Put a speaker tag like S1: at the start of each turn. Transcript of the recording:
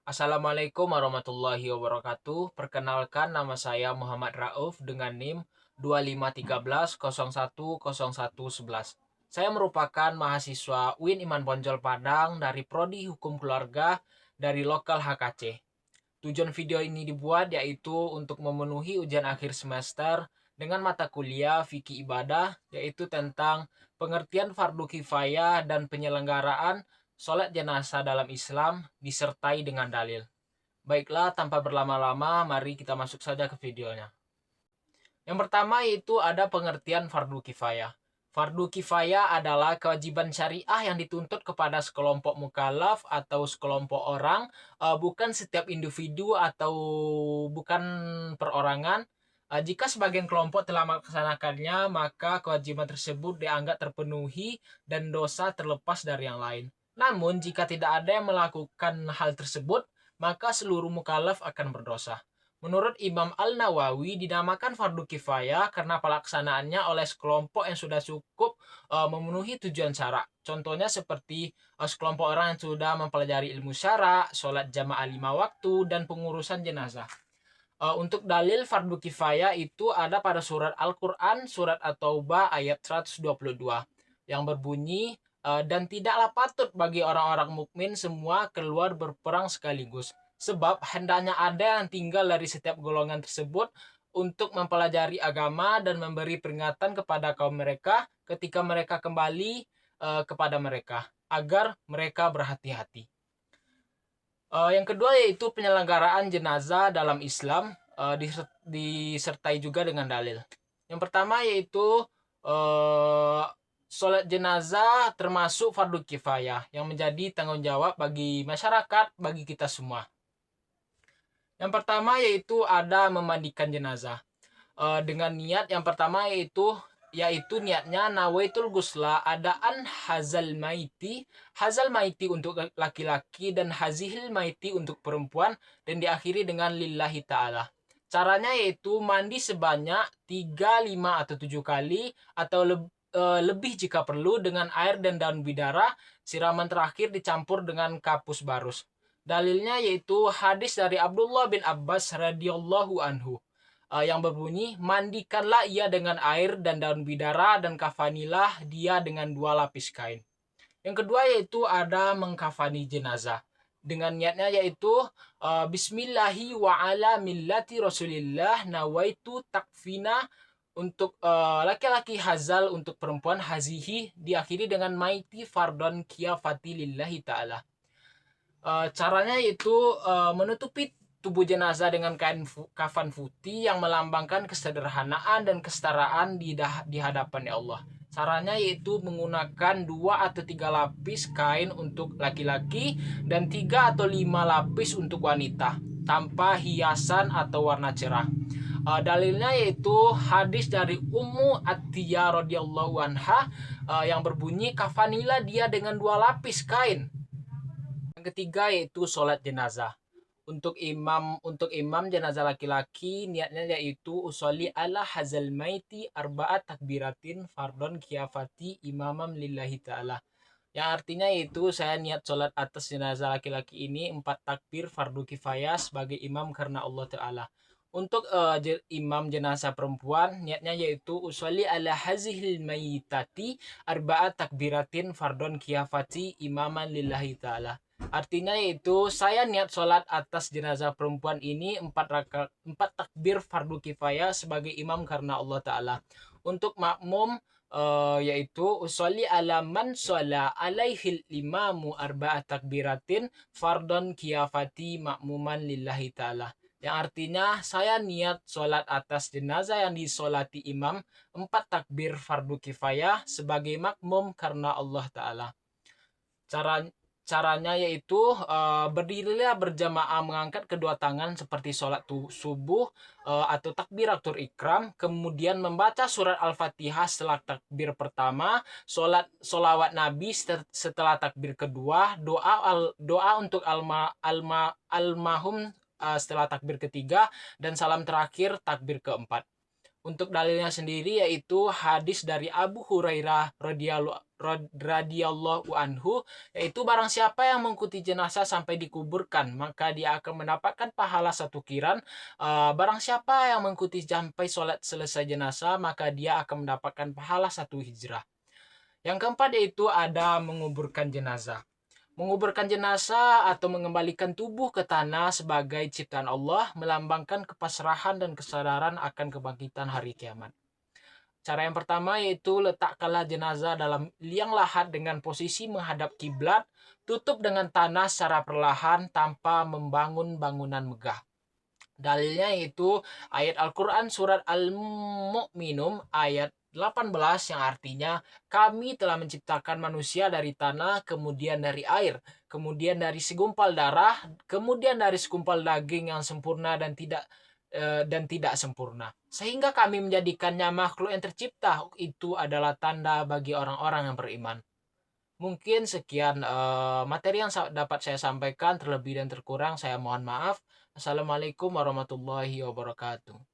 S1: Assalamualaikum warahmatullahi wabarakatuh. Perkenalkan, nama saya Muhammad Rauf dengan NIM 2513010111. Saya merupakan mahasiswa UIN Iman Bonjol Padang dari Prodi Hukum Keluarga dari lokal HKC. Tujuan video ini dibuat yaitu untuk memenuhi ujian akhir semester dengan mata kuliah fikih ibadah, yaitu tentang pengertian fardu kifayah dan penyelenggaraan sholat jenazah dalam Islam disertai dengan dalil. Baiklah, tanpa berlama-lama, mari kita masuk saja ke videonya. Yang pertama yaitu ada pengertian fardu kifayah. Fardu kifayah adalah kewajiban syariah yang dituntut kepada sekelompok mukallaf atau sekelompok orang, bukan setiap individu atau bukan perorangan. Jika sebagian kelompok telah melaksanakannya, maka kewajiban tersebut dianggap terpenuhi dan dosa terlepas dari yang lain. Namun, jika tidak ada yang melakukan hal tersebut, maka seluruh mukallaf akan berdosa. Menurut Imam Al-Nawawi, dinamakan fardu kifayah karena pelaksanaannya oleh sekelompok yang sudah cukup memenuhi tujuan syarak. Contohnya seperti sekelompok orang yang sudah mempelajari ilmu syarak, sholat jamaah 5 waktu, dan pengurusan jenazah. Untuk dalil fardu kifayah itu ada pada surat Al-Quran, surat At-Taubah ayat 122, yang berbunyi, dan tidaklah patut bagi orang-orang mukmin semua keluar berperang sekaligus. Sebab hendaknya ada yang tinggal dari setiap golongan tersebut untuk mempelajari agama dan memberi peringatan kepada kaum mereka ketika mereka kembali kepada mereka, agar mereka berhati-hati. Yang kedua yaitu penyelenggaraan jenazah dalam Islam, disertai juga dengan dalil. Yang pertama yaitu uh, sholat jenazah termasuk fardu kifayah yang menjadi tanggung jawab bagi masyarakat, bagi kita semua. Yang pertama yaitu ada memandikan jenazah. Dengan niat yang pertama yaitu niatnya nawaitul gusla adaan hazal maiti untuk laki-laki dan hazihil maiti untuk perempuan, dan diakhiri dengan lillahi ta'ala. Caranya yaitu mandi sebanyak 3, 5, atau 7 kali atau lebih jika perlu dengan air dan daun bidara. Siraman terakhir dicampur dengan kapus barus. Dalilnya yaitu hadis dari Abdullah bin Abbas radhiyallahu anhu, yang berbunyi, mandikanlah ia dengan air dan daun bidara dan kafanilah dia dengan 2 lapis kain. Yang kedua yaitu ada mengkafani jenazah. Dengan niatnya yaitu bismillahi wa ala millati rasulillah nawaitu takfina untuk laki-laki, hazal untuk perempuan, hazihi diakhiri dengan maiti fardon kiyafati lillahi ta'ala. Caranya yaitu menutupi tubuh jenazah dengan kain kafan putih yang melambangkan kesederhanaan dan kesetaraan di hadapan Allah. Caranya yaitu menggunakan 2 atau 3 lapis kain untuk laki-laki dan 3 atau 5 lapis untuk wanita tanpa hiasan atau warna cerah. Dalilnya yaitu hadis dari Ummu Attiyah radhiyallahu anha, yang berbunyi, kafanilah dia dengan 2 lapis kain. Yang ketiga yaitu sholat jenazah. Untuk imam jenazah laki-laki, niatnya yaitu usolli ala hazal maiti arba'at takbiratin fardon kiyafati imamam lillahi ta'ala. Yang artinya yaitu saya niat sholat atas jenazah laki-laki ini 4 takbir fardu kifayah sebagai imam karena Allah Ta'ala. Untuk imam jenazah perempuan, niatnya yaitu usolli ala hazihil mayitati arba'at takbiratin fardon kiyafati imaman lillahi ta'ala. Artinya yaitu saya niat sholat atas jenazah perempuan ini 4 takbir fardu kifayah sebagai imam karena Allah Ta'ala. Untuk makmum yaitu usolli ala man sholla alaihil imamu arba'at takbiratin fardon kiyafati makmuman lillahi ta'ala. Yang artinya saya niat sholat atas jenazah yang disolati imam 4 takbir fardu kifayah sebagai makmum karena Allah Ta'ala. Caranya yaitu berdirilah berjamaah mengangkat kedua tangan seperti sholat subuh atau takbiratul ikram, kemudian membaca surat Al-Fatihah setelah takbir pertama, sholawat Nabi setelah takbir kedua, doa untuk almarhum setelah takbir ketiga, dan salam terakhir takbir keempat. Untuk dalilnya sendiri yaitu hadis dari Abu Hurairah radhiyallahu anhu, yaitu barang siapa yang mengikuti jenazah sampai dikuburkan maka dia akan mendapatkan pahala satu kiran. Barang siapa yang mengikuti sampai sholat selesai jenazah maka dia akan mendapatkan pahala satu hijrah. Yang keempat yaitu ada menguburkan jenazah. Menguburkan jenazah atau mengembalikan tubuh ke tanah sebagai ciptaan Allah melambangkan kepasrahan dan kesadaran akan kebangkitan hari kiamat. Cara yang pertama yaitu letakkanlah jenazah dalam liang lahat dengan posisi menghadap kiblat, tutup dengan tanah secara perlahan tanpa membangun bangunan megah. Dalilnya yaitu ayat Al-Quran surat Al-Mu'minun ayat 18 yang artinya kami telah menciptakan manusia dari tanah, kemudian dari air, kemudian dari segumpal darah, kemudian dari segumpal daging yang sempurna dan tidak sempurna. Sehingga kami menjadikannya makhluk yang tercipta. Itu adalah tanda bagi orang-orang yang beriman. Mungkin sekian materi yang dapat saya sampaikan. Terlebih dan terkurang saya mohon maaf. Assalamualaikum warahmatullahi wabarakatuh.